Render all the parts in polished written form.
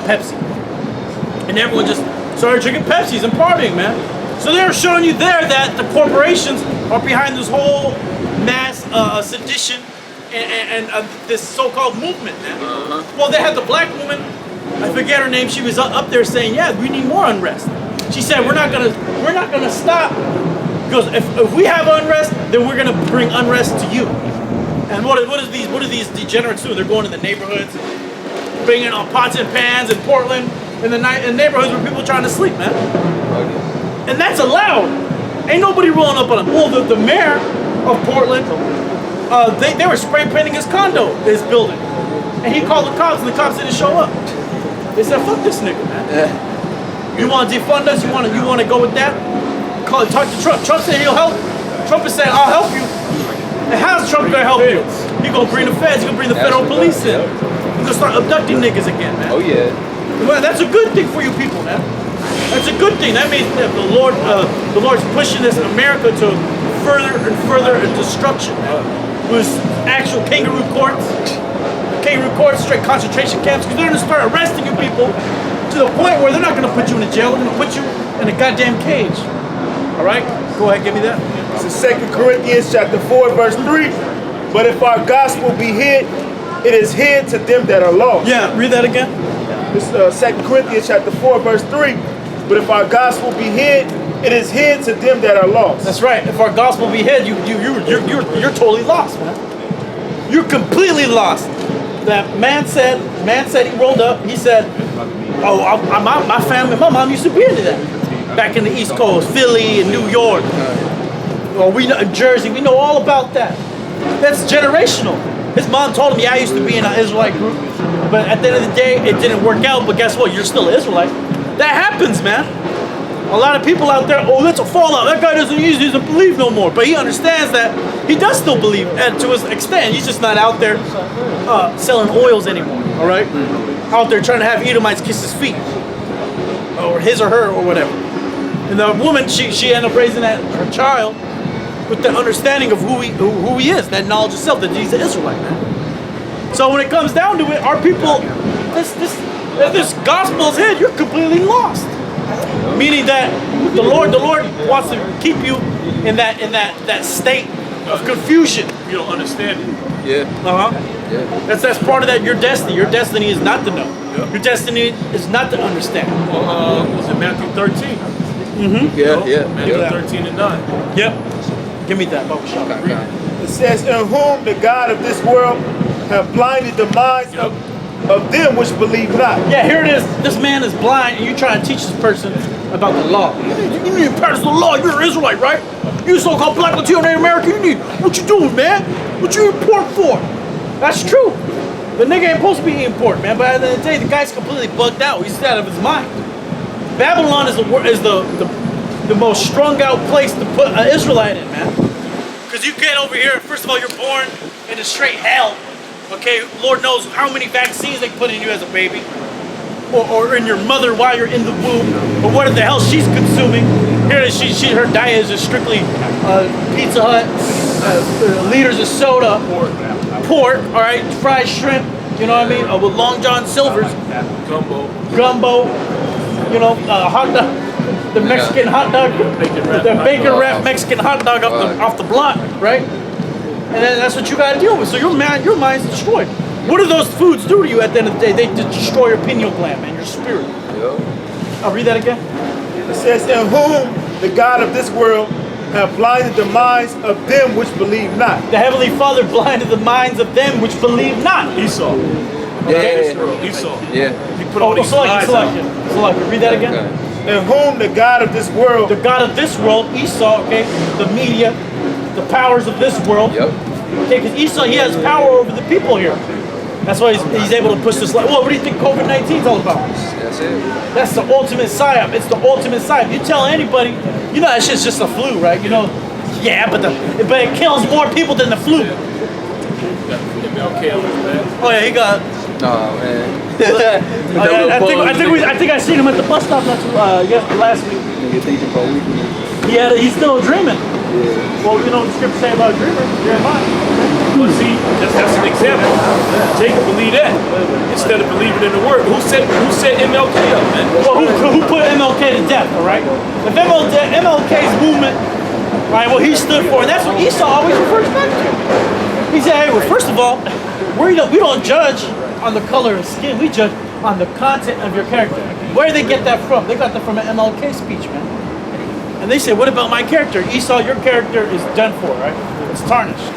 Pepsi. And everyone just started drinking Pepsis and partying, man. So they were showing you there that the corporations are behind this whole mass sedition and this so-called movement, man. Well, they had the black woman, I forget her name, she was up there saying, yeah, we need more unrest. She said, we're not gonna stop, because if we have unrest, then we're gonna bring unrest to you. And what are these degenerates doing? They're going to the neighborhoods, bringing on pots and pans in Portland, in neighborhoods where people are trying to sleep, man. And that's allowed. Ain't nobody rolling up on them. Well, the mayor of Portland, they were spray painting his condo, his building. And he called the cops, and the cops didn't show up. They said, fuck this nigga, man. Yeah. You want to defund us? You want to go with that? Talk to Trump. Trump said he'll help. Trump is saying, I'll help you. And how's Trump going to help you? He going to bring the feds. He going to bring the federal police in. He's going to start abducting niggas again, man. Oh, yeah. Well, that's a good thing for you people, man. That's a good thing. That means that the Lord's pushing this America to further and further destruction, man. With actual kangaroo courts, straight concentration camps, because they're going to start arresting you people to the point where they're not going to put you in a jail. They're going to put you in a goddamn cage. All right? Go ahead, give me that. It's 2 Corinthians chapter 4, verse 3. But if our gospel be hid, it is hid to them that are lost. Yeah, read that again. It's 2 Corinthians chapter 4, verse 3. But if our gospel be hid, it is hid to them that are lost. That's right. If our gospel be hid, you're totally lost, man. You're completely lost. That man said he rolled up. He said, "Oh, my family, my mom used to be into that back in the East Coast, Philly and New York. Well, we know Jersey. We know all about that. That's generational." His mom told him, "Yeah, I used to be in an Israelite group, but at the end of the day, it didn't work out. But guess what? You're still an Israelite." That happens, man. A lot of people out there, oh, that's a fallout. That guy doesn't believe no more. But he understands that he does still believe, and to his extent, he's just not out there selling oils anymore. All right, out there trying to have Edomites kiss his feet, or his or her or whatever. And the woman, she ended up raising her child with the understanding of who he is, that knowledge of self, that he's an Israelite, man. So when it comes down to it, our people, this gospel is hid, you're completely lost. Meaning that the Lord wants to keep you in that state of confusion. You don't understand it. Yeah. Yeah. That's part of that. Your destiny. Your destiny is not to know. Yep. Your destiny is not to understand. Well, was it Matthew 13? Mm-hmm. Yeah. Matthew 13 and 9. Yep. Give me that, Bubba Shop. It says, "In whom the God of this world have blinded the minds of them which believe not." Yeah, here it is. This man is blind, and you try to teach this person about the law. You need to practice the law. You're an Israelite, right? You so-called black Latino Native American. What you doing, man? What you import for? That's true. The nigga ain't supposed to be import, man. But at the end of the day, the guy's completely bugged out. He's out of his mind. Babylon is the most strung out place to put an Israelite in, man. Because you get over here, first of all, you're born into straight hell. Okay, Lord knows how many vaccines they put in you as a baby, or in your mother while you're in the womb, or what the hell she's consuming. Here, her diet is just strictly Pizza Hut, liters of soda, pork, all right, fried shrimp, you know what I mean, with Long John Silver's, gumbo, you know, hot dog, the Mexican hot dog, the bacon wrap Mexican hot dog off the block, right? And then that's what you gotta deal with. So your mind's destroyed. What do those foods do to you at the end of the day? They destroy your pineal gland, man, your spirit. Yep. I'll read that again. It says, "In whom the God of this world have blinded the minds of them which believe not." The Heavenly Father blinded the minds of them which believe not. Esau. Okay? Esau. Yeah. He put all these lies out. Select. Read that again. "In whom the God of this world," the God of this world, Esau, okay, the media, the powers of this world. Yep. Okay, because Esau, he has power over the people here. That's why he's able to push this. Well, what do you think COVID-19 is all about? That's it. That's the ultimate psyop. It's the ultimate psyop. You tell anybody, you know that shit's just a flu, right? You know, yeah, but it kills more people than the flu. Oh yeah, he got. Oh man. I think I seen him at the bus stop last week. He's still dreaming. Yeah. Well, you know what the scripture say about dreamers? Jeremiah. But see, that's an example. Jacob believed that instead of believing in the word. Who set MLK up, man? Well, who put MLK to death, all right? If MLK's movement, right, what he stood for, and that's what Esau always refers back to. He said, hey, well, first of all, we don't judge on the color of skin. We judge on the content of your character. Where did they get that from? They got that from an MLK speech, man. And they said, what about my character? Esau, your character is done for, right? It's tarnished.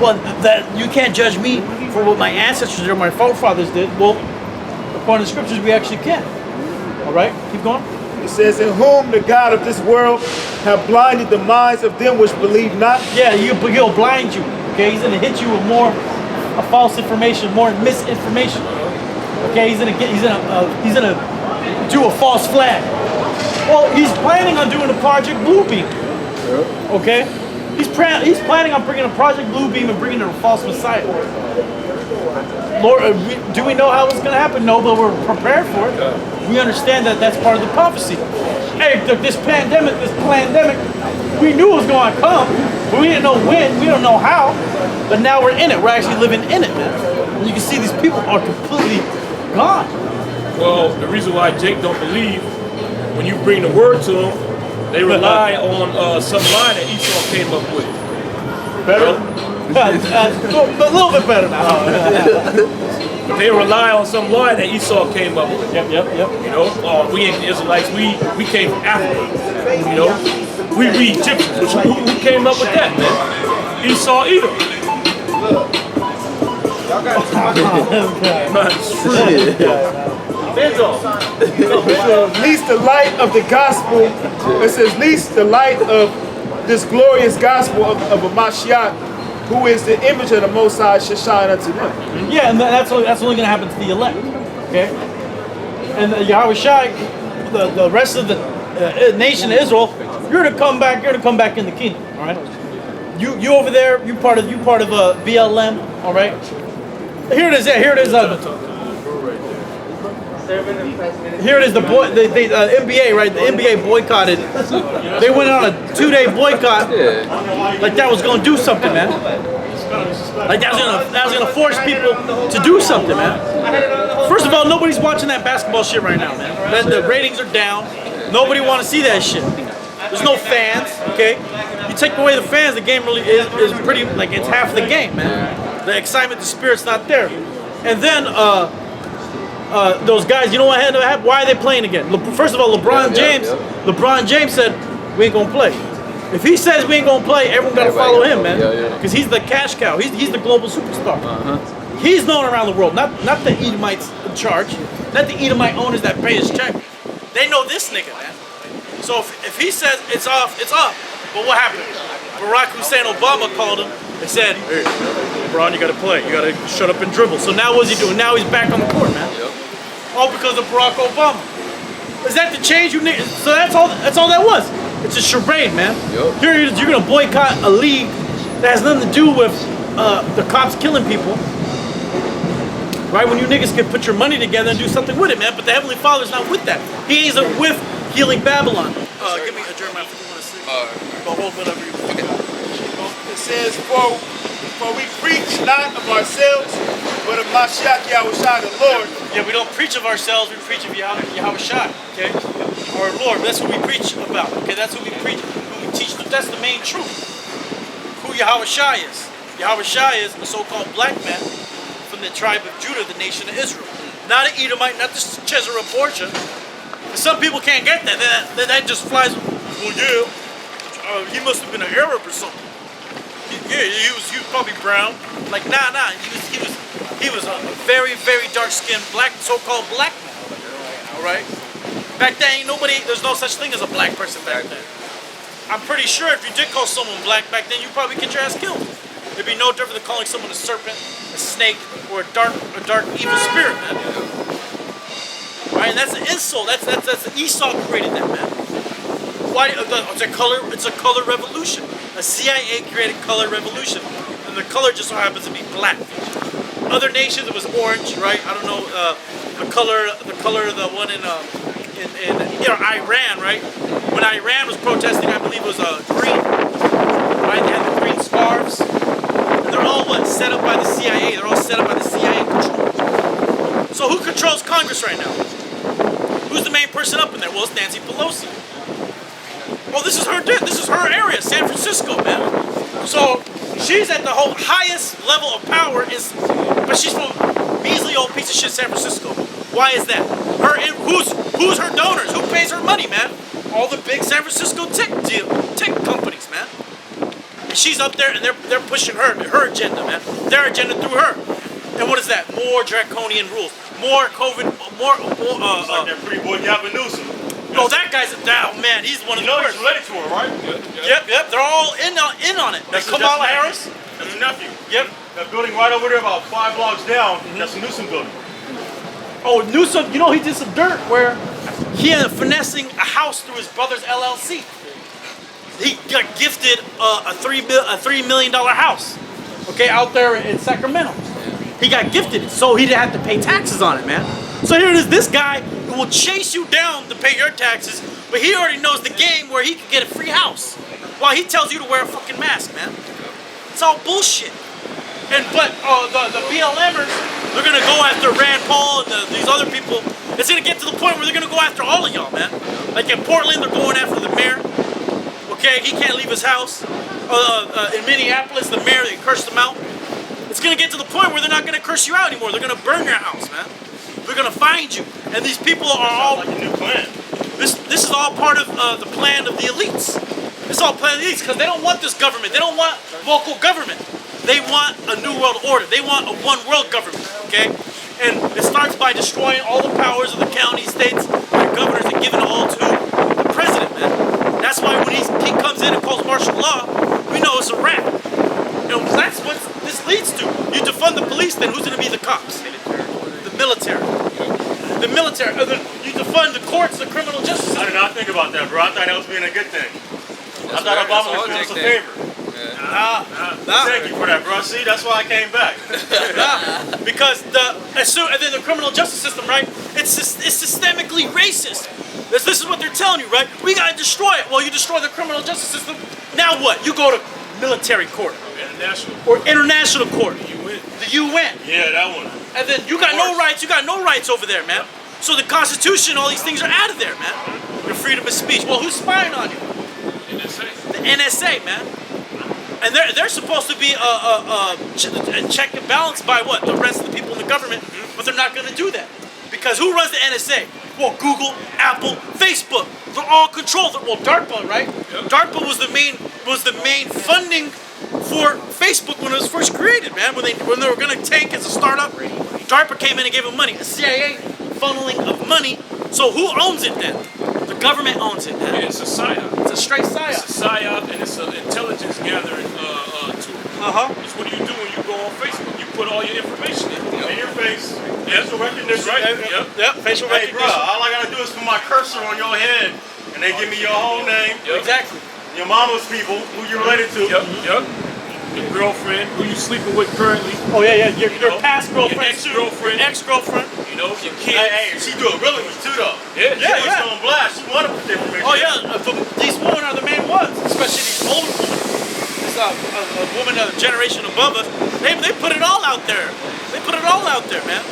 Well, that you can't judge me for what my ancestors or my forefathers did. Well, according to the scriptures, we actually can. All right, keep going. It says, in whom the God of this world have blinded the minds of them which believe not. Yeah, he'll blind you. Okay, he's gonna hit you with more false information, more misinformation. Okay, he's gonna do a false flag. Well, he's planning on doing a Project Bluebeam. Okay, he's planning on bringing a Project Bluebeam and bringing in a false Messiah. Lord, do we know how it's going to happen? No, but we're prepared for it. We understand that that's part of the prophecy. Hey, this pandemic, we knew it was going to come, but we didn't know when, we don't know how. But now we're in it. We're actually living in it, man. And you can see these people are completely gone. Well, the reason why Jake don't believe, when you bring the word to them, they rely on some line that Esau came up with. Better? A little bit better now. But they rely on some line that Esau came up with. Yep. You know, we ain't Israelites, we came from Africa. You know, we Egyptians. Who came up with that, man? Esau Edom. Least the light of the gospel. It says, least the light of this glorious gospel of a Mashiach, who is the image of the Most High, should shine unto them. Yeah, and that's only going to happen to the elect. Okay, and Yahweh Shai, the rest of the nation of Israel, you're to come back. You're to come back in the kingdom. All right. You over there. You part of BLM. All right. Here it is. Here it is. Here it is. The NBA, right? The NBA boycotted. They went on a 2-day boycott. Like that was gonna do something, man. Like that was gonna force people to do something, man. First of all, nobody's watching that basketball shit right now, man. The ratings are down. Nobody want to see that shit. There's no fans. Okay, you take away the fans, the game really is pretty like it's half the game, man. The excitement, the spirit's not there. And then those guys, you know what had to happen? Why are they playing again? First of all, LeBron James said, we ain't gonna play. If he says we ain't gonna play, everyone gotta follow him, man. Because he's the cash cow. He's the global superstar. He's known around the world, not the Edomites in charge, not the Edomite owners that pay his check. They know this nigga, man. So if he says it's off, it's off. But what happened? Barack Hussein Obama called him and said, hey, LeBron, you gotta play. You gotta shut up and dribble. So now what's he doing? Now he's back on the court, man. All because of Barack Obama. Is that the change you need? So that's all that was. It's a charade, man. Here it is, you're gonna boycott a league that has nothing to do with the cops killing people. Right? When you niggas can put your money together and do something with it, man. But the Heavenly Father's not with that. He isn't with healing Babylon. Give me a Jeremiah 51:6. Go hold whatever you want. It says, for we preach not of ourselves, but of Mashiach Yahushua the Lord. Yeah, we don't preach of ourselves, we preach of Yahweh Shai, okay? Our Lord, that's what we preach about, okay? That's what we preach, who we teach, that's the main truth. Who Yahweh Shai is. Yahweh Shai is a so-called black man from the tribe of Judah, the nation of Israel. Not an Edomite, not the Cesare Borgia. Some people can't get that. That just flies, well, yeah, he must have been an Arab or something. Yeah, he was probably brown. Like, nah, he was a very, very dark-skinned black, so-called black man. All right. Back then, there's no such thing as a black person back then. I'm pretty sure if you did call someone black back then, you probably get your ass killed. It'd be no different than calling someone a serpent, a snake, or a dark evil spirit, man. All right, and that's an insult. That's Esau created that, man. Why? It's a color revolution. A CIA created color revolution, and the color just so happens to be black. Other nations, it was orange, right? I don't know the color of the one in Iran, right? When Iran was protesting, I believe it was green, right? They had the green scarves. And they're they're all what? Set up by the CIA. They're all set up by the CIA control. So who controls Congress right now? Who's the main person up in there? Well, it's Nancy Pelosi. Well, this is her area, San Francisco, man. So she's at the whole highest level of power, but she's from measly old piece of shit San Francisco. Why is that? Who's her donors? Who pays her money, man? All the big San Francisco tech companies, man. And she's up there, and they're pushing her agenda, man. Their agenda through her. And what is that? More draconian rules, more COVID, more. It's like that pretty boy Gavin Newsom. Oh, that guy's man. He's one of the he's worst. related to her, right? Yep. They're all in on it. That's Kamala Harris. That's his nephew. Yep. That building right over there, about 5 blocks down, that's the Newsom building. Oh, Newsom, he did some dirt where he ended up finessing a house through his brother's LLC. He got gifted a $3 million house, okay, out there in Sacramento. He got gifted it, so he didn't have to pay taxes on it, man. So here it is, this guy who will chase you down to pay your taxes, but he already knows the game where he can get a free house while he tells you to wear a fucking mask, man. It's all bullshit. But the BLMers, they're gonna go after Rand Paul and these other people. It's gonna get to the point where they're gonna go after all of y'all, man. Like in Portland, they're going after the mayor. Okay, he can't leave his house. In Minneapolis, the mayor, they cursed him out. It's gonna get to the point where they're not gonna curse you out anymore. They're gonna burn your house, man. They're gonna find you. And these people are all like a new plan. This is all part of the plan of the elites. It's all plan of the elites because they don't want this government. They don't want local government. They want a new world order. They want a one world government, okay? And it starts by destroying all the powers of the county, states, and governors and giving it all to the president, man. That's why when he comes in and calls martial law, we know it's a wrap. That's what this leads to. You defund the police, then who's going to be the cops? The military. The military. You defund the courts, the criminal justice system. I did not think about that, bro. I thought that was being a good thing. I thought Obama was doing us a favor. Thank you for that, bro. See, that's why I came back. Because and then the criminal justice system, right? It's systemically racist. This is what they're telling you, right? We gotta destroy it. Well, you destroy the criminal justice system. Now what? You go to military court or international court. The UN. Yeah, that one. And then you got no rights. You got no rights over there, man. So the Constitution, all these things are out of there, man. Your freedom of speech. Well, who's spying on you? The NSA, man. And they're supposed to be check and balance by what? The rest of the people in the government, but they're not going to do that. Because who runs the NSA? Well, Google, Apple, Facebook. They're all controlled. Well, DARPA, right? Yep. DARPA was the main funding for Facebook when it was first created, man. When they were going to tank as a startup, DARPA came in and gave them money. The CIA funneling of money. So who owns it then? The government owns it, man. Yeah, it's a psyop. It's a straight psyop. It's a psyop, and it's an intelligence gathering tool. It's what do you do when you go on Facebook? You put all your information in. In your face. Facial recognition. Right. Yep. Facial Hey, recognition. bro, all I gotta do is put my cursor on your head, and they give me your whole name, Exactly. your mama's people, who you're related to. Yep. Your girlfriend, who you sleeping with currently. Oh yeah. Your past girlfriend, your ex-girlfriend. Your ex-girlfriend. You know, your kids. Hey, she do it really with too, though. Yeah. She was on blast. She wanted to put the information. Oh yeah. These women are the main ones, especially these older women. This a woman a generation above us. They put it all out there. They put it all out there, man.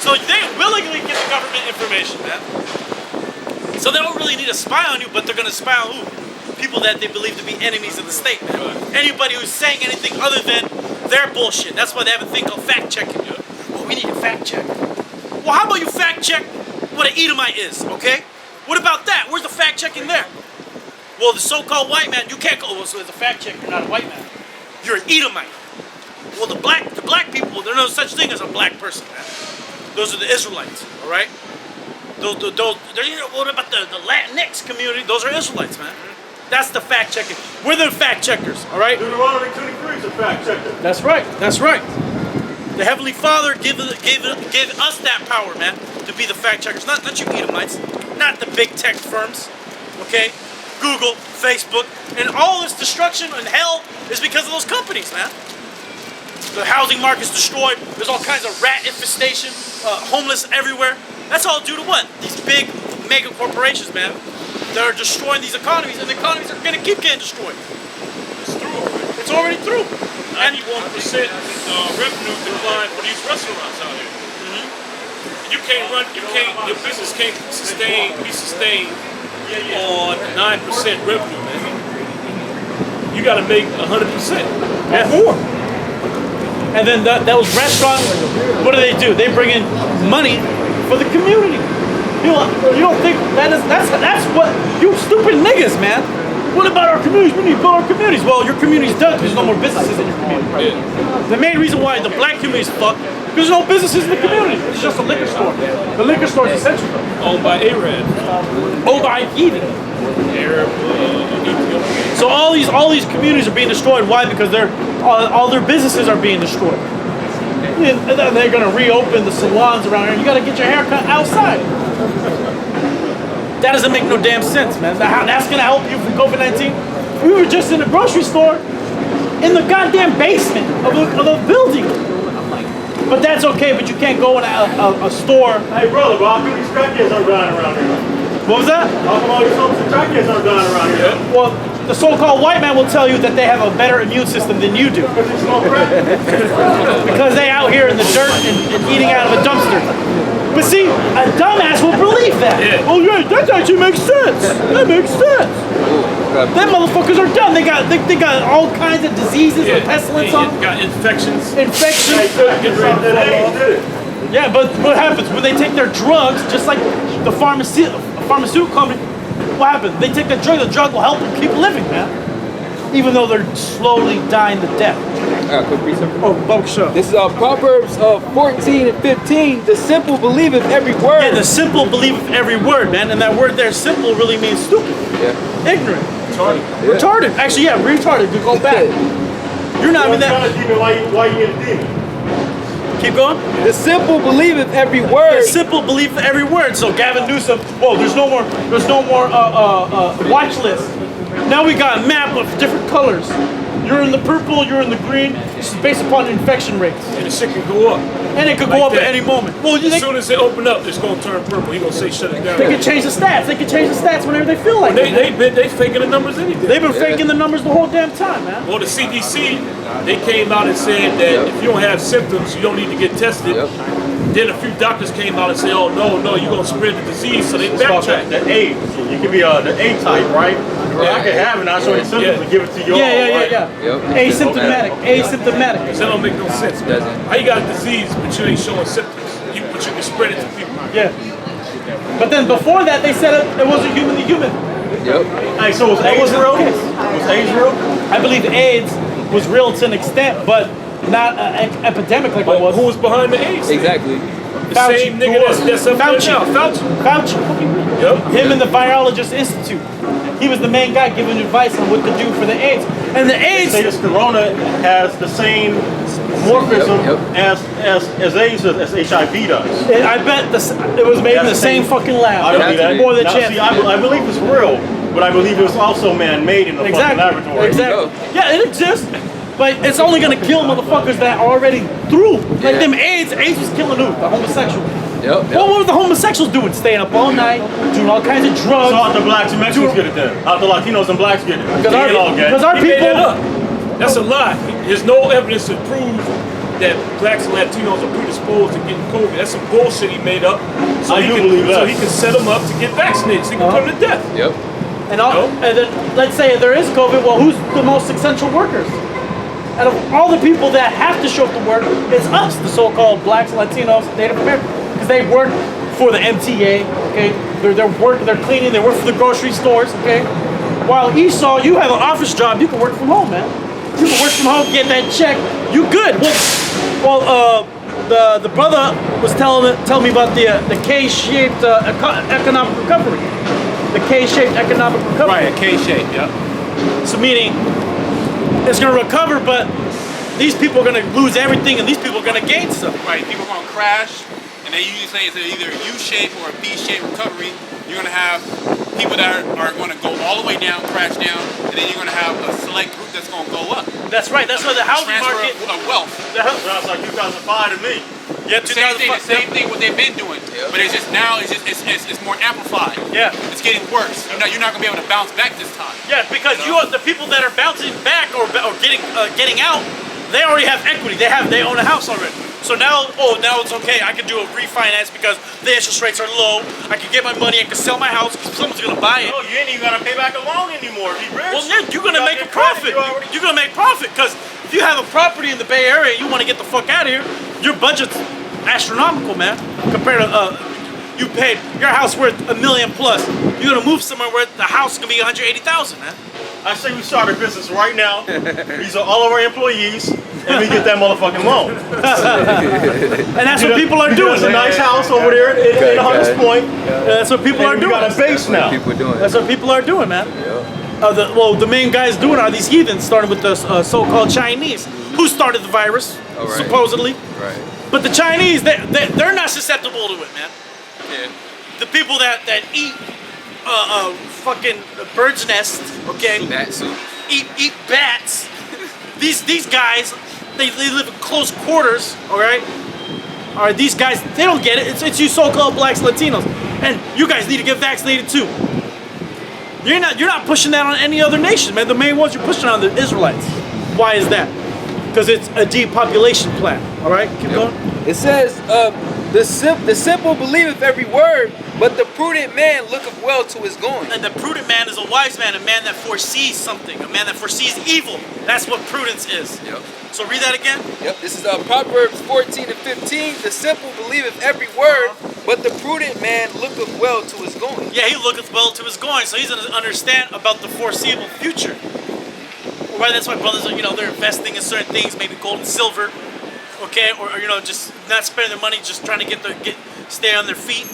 So they willingly give the government information, man. So they don't really need to spy on you, but they're gonna spy on who? People that they believe to be enemies of the state, man. Anybody who's saying anything other than their bullshit. That's why they have a thing called fact checking. Well, we need a fact check. Well, how about you fact check what an Edomite is, okay? What about that? Where's the fact checking there? Well, the so-called white man, you can't go, well, so as a fact check, you're not a white man. You're an Edomite. Well, the black people, there's no such thing as a black person, man. Those are the Israelites, all right? What about the Latinx community? Those are Israelites, man. That's the fact checking. We're the fact checkers, all right? Deuteronomy 23 is a fact checker. That's right. That's right. The Heavenly Father gave us that power, man, to be the fact checkers. Not you Edomites, not the big tech firms, okay? Google, Facebook, and all this destruction and hell is because of those companies, man. The housing market's destroyed. There's all kinds of rat infestation, homeless everywhere. That's all due to what? These big mega corporations, man. That are destroying these economies, and the economies are going to keep getting destroyed. It's through already. It's already through. 91% revenue decline for these restaurants out here. You can't run. Your business can't be sustained on 9% revenue, man. You got to make 100% or more. And then those restaurants, what do? They bring in money for the community. You don't think that's what you stupid niggas, man. What about our communities? We need to build our communities. Well, your community's done because there's no more businesses in your community. The main reason why the black community is fucked because there's no businesses in the community. It's just a liquor store. The liquor store is essential. Owned by Arab. Owned by Eden. Arab. So all these communities are being destroyed. Why? Because all their businesses are being destroyed. And then they're gonna reopen the salons around here. You gotta get your hair cut outside. That doesn't make no damn sense, man. That's gonna help you from COVID-19. We were just in the grocery store, in the goddamn basement of a building. But that's okay. But you can't go in a store. Hey, brother, how come these crackheads aren't dying around here? What was that? How come all these folks and crackheads aren't dying around here? Well, the so-called white man will tell you that they have a better immune system than you do. Because they out here in the dirt and eating out of a dumpster. But see, a dumbass will believe that. Yeah. Oh yeah, that actually makes sense. That makes sense. Them motherfuckers are done. They got all kinds of diseases and pestilence on them. Got infections. Yeah, but what happens when they take their drugs, just like the pharmaceutical company, what happens? They take the drug will help them keep living, man. Even though they're slowly dying to death. Quick research. Oh, Buck Show. This is Proverbs 14 and 15. The simple believeth every word. Yeah, the simple believeth every word, man. And that word there, simple, really means stupid. Yeah. Ignorant. Retarded. Actually, yeah, retarded. To go back. You're not even that. Why you in the demon? Keep going. The simple believeth every word. The simple believeth every word. So Gavin Newsom, whoa, there's no more watch list. Now we got a map of different colors. You're in the purple, you're in the green. This is based upon infection rates. And the shit can go up. And it could go up at any moment. Well, as soon as they open up, it's going to turn purple. He's going to say shut it down. They can change the stats. They can change the stats whenever they feel like it. They faking the numbers anything. They've been faking the numbers the whole damn time, man. Well, the CDC, they came out and said that if you don't have symptoms, you don't need to get tested. Then a few doctors came out and said, oh, no, you're going to spread the disease. So they backtracked. The A. You can be the A type, right? I could have it, not show any symptoms and give it to you all. Yeah. Asymptomatic. That don't make no sense, man. How you got a disease, but you ain't showing symptoms? But you can spread it to people. Yeah. But then before that, they said it wasn't human to human. Hey, so was AIDS real? Was AIDS real? I believe AIDS was real to an extent, but not an epidemic like it was. Who was behind the AIDS? Exactly. The same nigga that's up there now. Fauci. Yep. Him and the Virologist Institute. He was the main guy giving advice on what to do for the AIDS. And the AIDS... They say this corona has the same morphism as AIDS as HIV does. I bet it was made in the same fucking lab. I believe that. More than Now, chance. see, I believe it's real, but I believe it was also man-made in the fucking laboratory. Exactly. Yeah, it exists. But it's only gonna kill motherfuckers that are already through. Like them AIDS was killing who? The homosexual. Well, what were the homosexuals doing? Staying up all night, doing all kinds of drugs. So how the blacks and Mexicans get it then? How the Latinos and blacks get it? Because our people... That's a lie. There's no evidence to prove that blacks and Latinos are predisposed to getting COVID. That's some bullshit he made up. So he can set them up to get vaccinated so he can put them to death. And then, let's say there is COVID, well, who's the most essential workers? Out of all the people that have to show up to work, it's us, the so-called blacks, Latinos, Native Americans. Because they work for the MTA, okay? They're cleaning, they work for the grocery stores, okay? While Esau, you have an office job, you can work from home, man. You can work from home, get that check, you good. Well, the brother was telling me about the K-shaped economic recovery. The K-shaped economic recovery. Right, a K-shape, yeah. So meaning, it's gonna recover, but these people are gonna lose everything, and these people are gonna gain stuff. Right, people are gonna crash, and they usually say it's either a U-shape or a V-shape recovery. You're gonna have people that are gonna go all the way down, crash down, and then you're gonna have a select group that's gonna go up. That's right. That's why the housing market of wealth. Sounds like 2005 to me. Yeah, the same thing what they've been doing, but it's just now it's more amplified. Yeah, it's getting worse. You're not gonna be able to bounce back this time. Yeah, because the people that are bouncing back or getting out They already have equity. They own a house already. So now it's okay. I can do a refinance because the interest rates are low. I can get my money. I can sell my house because someone's gonna buy it. No, you ain't even gotta pay back a loan anymore. Be rich. Well, Nick, you're gonna make a profit. You're gonna make profit because if you have a property in the Bay Area and you want to get the fuck out of here, your budget's astronomical, man. Compared to you paid your house worth $1 million plus. You're gonna move somewhere where the house is gonna be 180,000, man. I say we start a business right now. These are all of our employees, and we get that motherfucking loan. And that's what people are doing. There's a nice house over there in Hunters Point. That's what people are We doing. got a base now. People doing. That's what people are doing, man. The main guys doing are these heathens, starting with the so-called Chinese, who started the virus, supposedly. Right. But the Chinese, they're not susceptible to it, man. Yeah. The people that eat fucking bird's nest, okay? That soup. Eat bats. These guys, they live in close quarters, all right? All right, these guys, they don't get it. It's you so-called blacks, Latinos, and you guys need to get vaccinated too. You're not pushing that on any other nation, man. The main ones you're pushing on the Israelites. Why is that? Because it's a depopulation plan. All right, keep going. It says, the simple believeth every word, but the prudent man looketh well to his going. And the prudent man is a wise man, a man that foresees something, a man that foresees evil. That's what prudence is. Yep. So read that again. Yep. This is Proverbs 14 and 15. The simple believeth every word, but the prudent man looketh well to his going. Yeah, he looketh well to his going, so he's gonna understand about the foreseeable future. Right, that's why brothers are, they're investing in certain things, maybe gold and silver, okay, or just not spending their money, just trying to stay on their feet.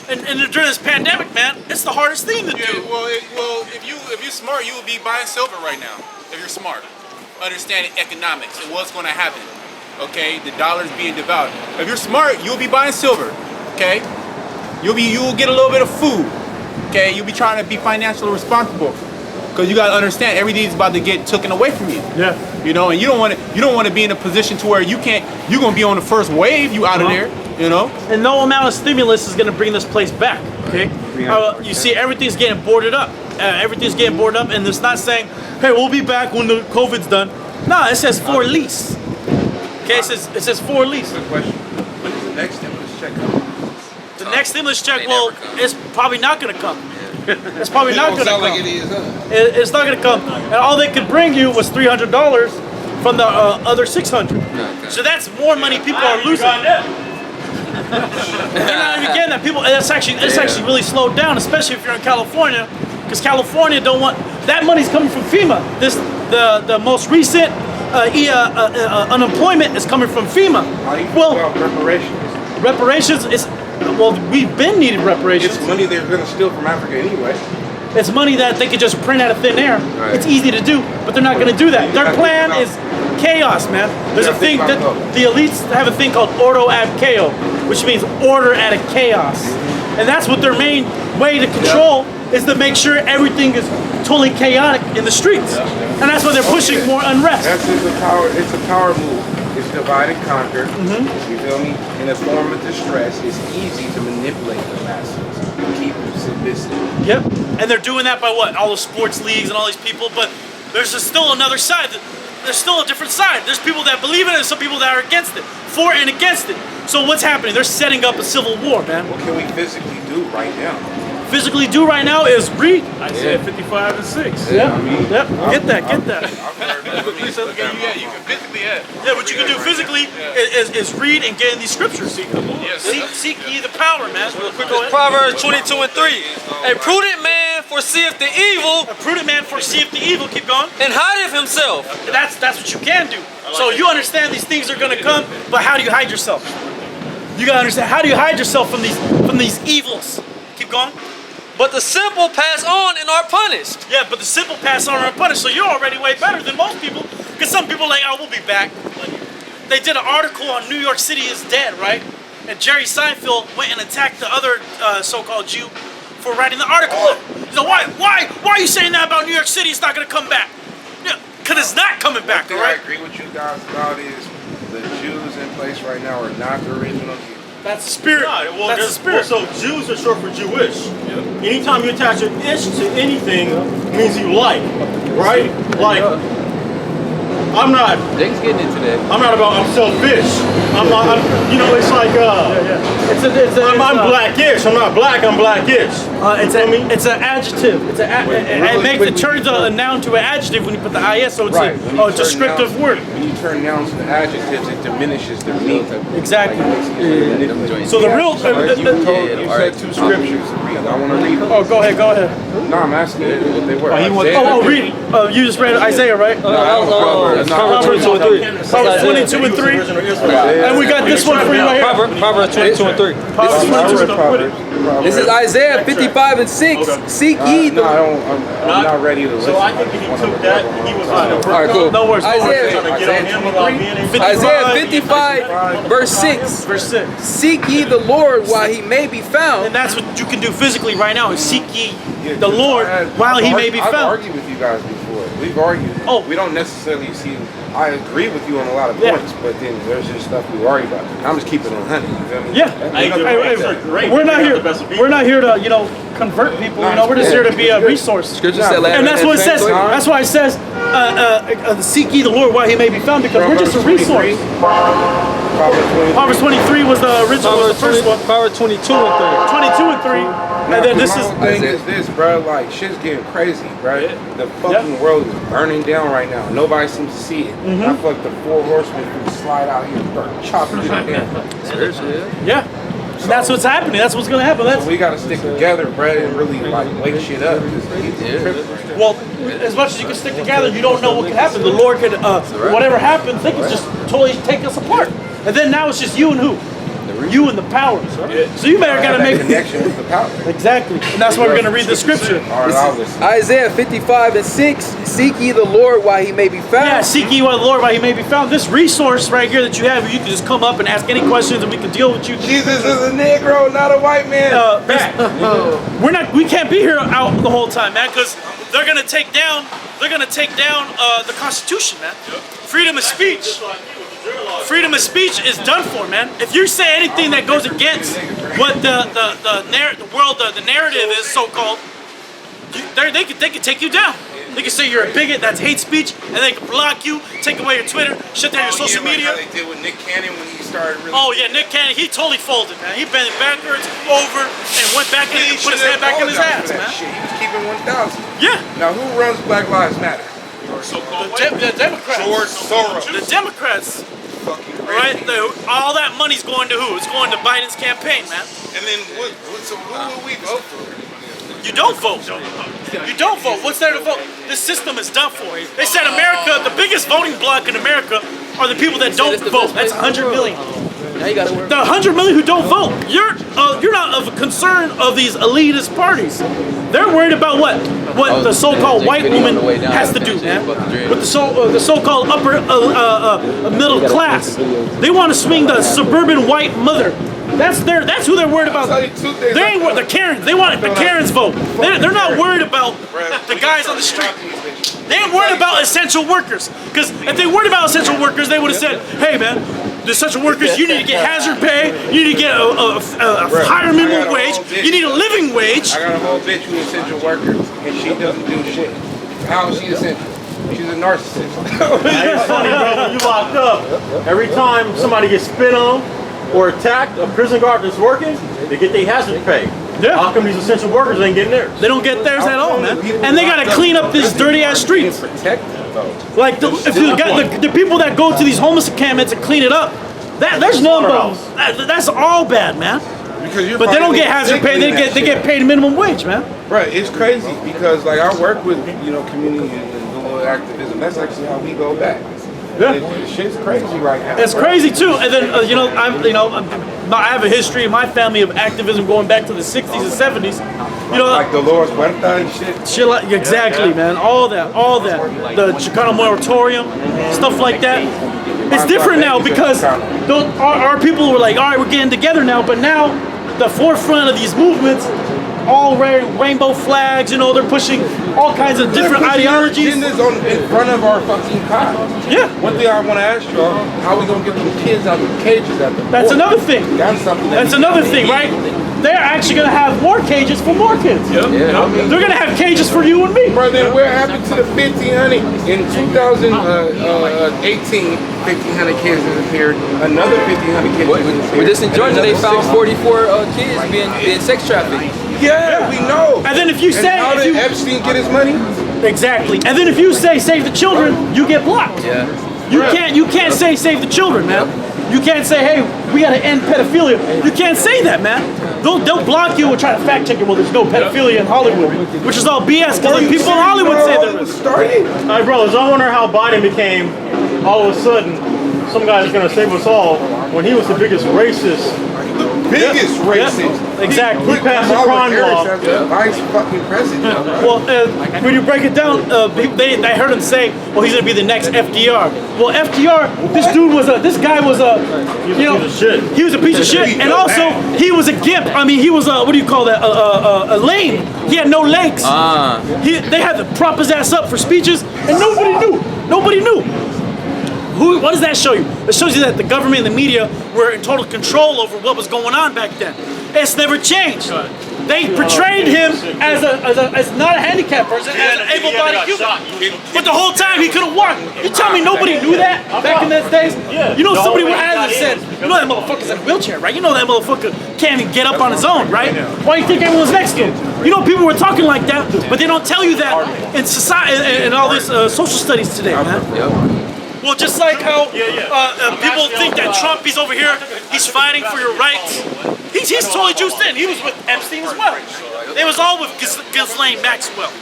And during this pandemic, man, it's the hardest thing to do. Well, if you're smart, you would be buying silver right now. If you're smart, understanding economics and what's going to happen. Okay, the dollar's being devalued. If you're smart, you'll be buying silver. Okay, you will get a little bit of food. Okay, you'll be trying to be financially responsible. Because you gotta understand, everything's about to get taken away from you. Yeah. And you don't want to be in a position to where you're gonna be on the first wave. You out of there. And no amount of stimulus is gonna bring this place back. Okay. You see, everything's getting boarded up. And it's not saying, "Hey, we'll be back when the COVID's done." No, it says for lease. Okay, it says for lease. Good question. When is the next stimulus check coming? The next stimulus check, They well, never come. it's probably not gonna come. It's probably not gonna come. Like it is, huh? It's not gonna come. And all they could bring you was $300 from the other 600. So that's more money people are losing. They're not even getting that. It's actually really slowed down, especially if you're in California, because California don't want that money's coming from FEMA. The most recent unemployment is coming from FEMA. How do you feel about reparations? Reparations is we've been needing reparations. It's money they're gonna steal from Africa anyway. It's money that they could just print out of thin air. Right. It's easy to do, but they're not going to do that. Their plan is chaos, man. There's a thing that the elites have a thing called ordo ad chaos, which means order out of chaos. And that's what their main way to control is to make sure everything is totally chaotic in the streets. And that's why they're pushing more unrest. That's just it's a power move. It's divide and conquer. You feel me? In a form of distress, it's easy to manipulate the masses and keep them submissive. Yep. And they're doing that by what? All the sports leagues and all these people. But there's still another side. There's still a different side. There's people that believe in it and some people that are against it. For and against it. So what's happening? They're setting up a civil war, man. What can we physically do right now? Physically do right now is read. Isaiah 55 and 6. Yep. I mean, Yep. Get that. I've heard Yeah, you can physically. Yeah, what you can do physically is read and get in these scriptures. Seek ye the power, man. Real quick, go ahead. Proverbs 22 and 3. A prudent man foreseeth the evil A prudent man foreseeth the evil. Keep going. and hideth himself. That's what you can do. So you understand these things are gonna come, but how do you hide yourself? You gotta understand, how do you hide yourself from these evils? Keep going. But the simple pass on and are punished. Yeah, but the simple pass on and are punished. So you're already way better than most people. Because some people are like, oh, we'll be back. They did an article on New York City is dead, right? And Jerry Seinfeld went and attacked the other so-called Jew for writing the article. He's like, why are you saying that about New York City? It's not gonna come back. Yeah, because it's not coming back, all What I right? agree with you guys about is the Jews in place right now are not the original Jews. That's the spirit. Well, That's the spirit. So Jews are short for Jewish. Anytime you attach an ish to anything, it means you like, right? Like I'm not. Jake's getting into that. I'm not about. I'm selfish. I'm you know, it's like I'm blackish. I'm not black. I'm blackish. It's an adjective. It turns a noun to an adjective when you put the is. So it's a descriptive word. When you turn nouns to adjectives, it diminishes their meaning. Exactly. So the real. You said two scriptures. I want to read them. Oh, go ahead. No, I'm asking you what they were. Read. You just read Isaiah, right? Proverbs 22 and 3. Proverbs 22 and 3. And we got this one for you right here. Proverbs 22 and 3. This is Isaiah 55 and 6. Seek ye the. I'm not ready to listen. So I think if he took that, he was on the All right, cool. No worries. Isaiah 55 verse 6. Verse 6. Seek ye the Lord while he may be found. And that's what you can do physically right now, is seek ye the Lord while he may be I've found. argued with you guys before. We've argued. Oh. We don't necessarily see. I agree with you on a lot of points, but then there's just stuff we argue about. I'm just keeping it on 100. You feel me? Yeah. We're not here to, convert people. We're just here to be a resource. Scripture said, And that's what it says. That's why it says, seek ye the Lord while he may be found, because we're just a resource. Proverbs 23 was the original, was the first one. Proverbs 22 and 22 and 3. And then this is. The thing is this, bro. Like, shit's getting crazy, bro. The fucking world is burning down right now. Nobody seems to see it. I feel like the 4 horsemen can slide out here and start chopping shit down. Yeah. And that's what's happening. That's what's going to happen. So we got to stick together, bro, and really like wake shit up. Well, as much as you can stick together, you don't know what can happen. The Lord could, whatever happens, they can just totally take us apart. And then now it's just you and who? You and the powers. So you better gotta make connection with the power. Exactly. And that's why we're gonna read the scripture. Isaiah 55 and 6. Seek ye the Lord while he may be found. Yeah, seek ye the Lord while he may be found. This resource right here that you have, you can just come up and ask any questions and we can deal with you. Jesus is a Negro, not a white man. We can't be here out the whole time, man, because they're gonna take down the Constitution, man. Freedom of speech. Freedom of speech is done for, man. If you say anything that goes against what the narrative is, so-called, they could take you down. They can say you're a bigot, that's hate speech, and they can block you, take away your Twitter, shut down your social media. Like how they did with Nick Cannon when he started really. Oh yeah, Nick Cannon, he totally folded, man. He bent backwards, over, and went back in and put his head back in his ass, man. Shit. He was keeping 1,000. Yeah. Now who runs Black Lives Matter? The Democrats. George Soros. The Democrats. Right? All that money's going to who? It's going to Biden's campaign, man. And then so who will we vote for? You don't vote. You don't vote. What's there to vote? This system is done for. They said America, the biggest voting bloc in America are the people that don't vote. That's 100 million. The 100 million who don't vote. You're not of concern of these elitist parties. They're worried about what the so-called white woman has to do, man. With the so-called upper middle class. They want to swing the suburban white mother. That's who they're worried about. They ain't the Karens. They want the Karens vote. They're not worried about the guys on the street. They ain't worried about essential workers. Because if they worried about essential workers, they would have said, hey man, the essential workers, you need to get hazard pay, you need to get a higher minimum wage, you need a living wage. I got a whole bitch who's essential worker, and she doesn't do shit. How is she essential? She's a narcissist. It's funny, bro, when you locked up, every time somebody gets spit on or attacked, a prison guard that's working, they get their hazard pay. Yeah. How come these essential workers ain't getting theirs? They don't get theirs at all, man. And they gotta clean up these dirty ass streets. Like the people that go to these homeless encampments and clean it up, there's none but that's all bad, man. But they don't get hazard pay. They get paid minimum wage, man. Right. It's crazy because like I work with community and little activism. That's actually how we go back. Yeah. Shit's crazy right now. It's crazy too. And then I have a history in my family of activism going back to the 60s and 70s. Like Dolores Huerta and shit. Like, exactly, man. All that. The Chicano moratorium, stuff like that. It's different now because our people were like, all right, we're getting together now. But now, the forefront of these movements, all rainbow flags, they're pushing all kinds of different ideologies. This in front of our fucking cops. Yeah. One thing I want to ask y'all, how we gonna get them kids out of the cages at the That's port? another thing. That's something. That's another thing, right? they're actually going to have more cages for more kids. Yeah, I mean, They're going to have cages for you and me. bro, then what happened to the 1,500? In 2018, 1,500 kids disappeared. Another 1,500 kids disappeared. But just in Georgia, they found 44 kids being sex trafficked. Yeah, we know. And then if you say, How did Epstein get his money? exactly. And then if you say save the children, you get blocked. Yeah. You can't say save the children, man. You can't say, hey, we gotta end pedophilia. You can't say that, man. They'll block you and try to fact check it. Well, there's no pedophilia in Hollywood, which is all BS. Because like people in Hollywood say there is. Started? All right, bro, so I wonder how Biden became, all of a sudden, some guy's gonna save us all when he was the biggest racist. Biggest racist. Exactly. He passed a crime law. As the vice fucking president. Well, when you break it down, I heard him say, well, he's gonna be the next FDR. Well, FDR, this guy was a, you know, he was a piece of shit, and also he was a gimp. I mean, he was a, what do you call that? A lame. He had no legs. They had to prop his ass up for speeches, and nobody knew. Nobody knew. What does that show you? It shows you that the government and the media were in total control over what was going on back then. It's never changed. They portrayed him as not a handicapped person, as an able-bodied human. But the whole time he couldn't walk. You tell me nobody knew that back in those days? You know, somebody would have said, you know that motherfucker's in a wheelchair, right? You know that motherfucker can't even get up on his own, right? Why do you think everyone's next to him? You know, people were talking like that, but they don't tell you that in society, in all this social studies today, man. Well, just like how people think that Trump, he's over here, he's fighting for your rights. He's totally juiced in. He was with Epstein as well. They was all with Ghislaine Maxwell.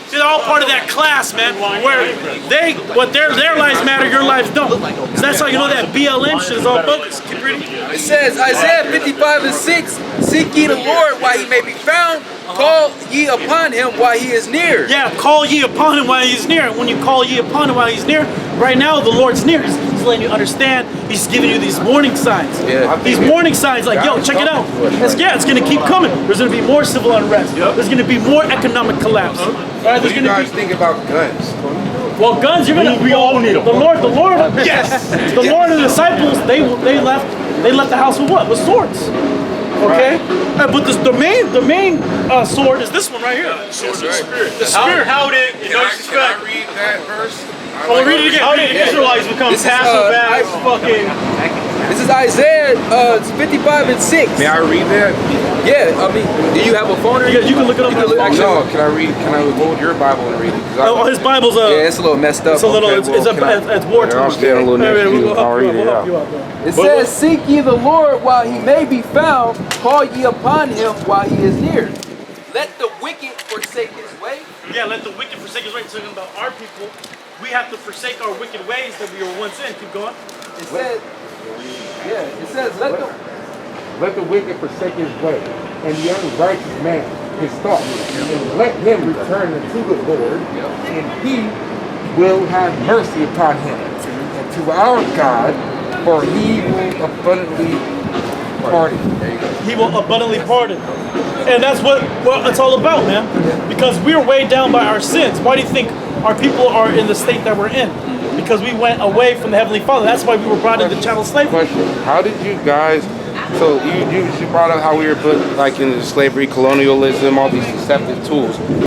They're all part of that class, man, where their lives matter, your lives don't. So that's how you know that BLM shit is all bogus. Keep reading. It says, Isaiah 55:6, seek ye the Lord while he may be found, call ye upon him while he is near. Yeah, call ye upon him while he's near. When you call ye upon him while he's near, right now the Lord's near. He's letting you understand. He's giving you these warning signs. Yeah. These warning signs like, yo, check it out. It's going to keep coming. There's going to be more civil unrest. There's going to be more economic collapse. What do you guys think about guns? Well, guns, you're gonna. We all need them. The Lord. Yes. The Lord and the disciples, they left the house with what? With swords. Okay. But the main sword is this one right here. Sword of the Spirit. The Spirit. How did, Can I read that verse? Oh, read it again. how did Israelites become passive as fucking... This is Isaiah 55:6. May I read that? Yeah, I mean, do you have a phone or You can look it up on your phone. No, can I read? Can I hold your Bible and read it? Oh, his Bible's Yeah, it's a little messed up. it's a little, it's war Yeah, time. I'll stand a little next to you. We'll I'll read it help out. you out, bro. It says, seek ye the Lord while he may be found, call ye upon him while he is near. Let the wicked forsake his way. Yeah, let the wicked forsake his way. It's talking about our people. We have to forsake our wicked ways that we were once in. Keep going. It says, Let the wicked forsake his way, and the unrighteous man his thoughts, and let him return unto the Lord, and he will have mercy upon him, and to our God, for he will abundantly pardon. He will abundantly pardon. And that's what it's all about, man. Because we are weighed down by our sins. Why do you think our people are in the state that we're in? Because we went away from the Heavenly Father. That's why we were brought into chattel slavery. Question: how did you guys? So you brought up how we were put like in slavery, colonialism, all these deceptive tools.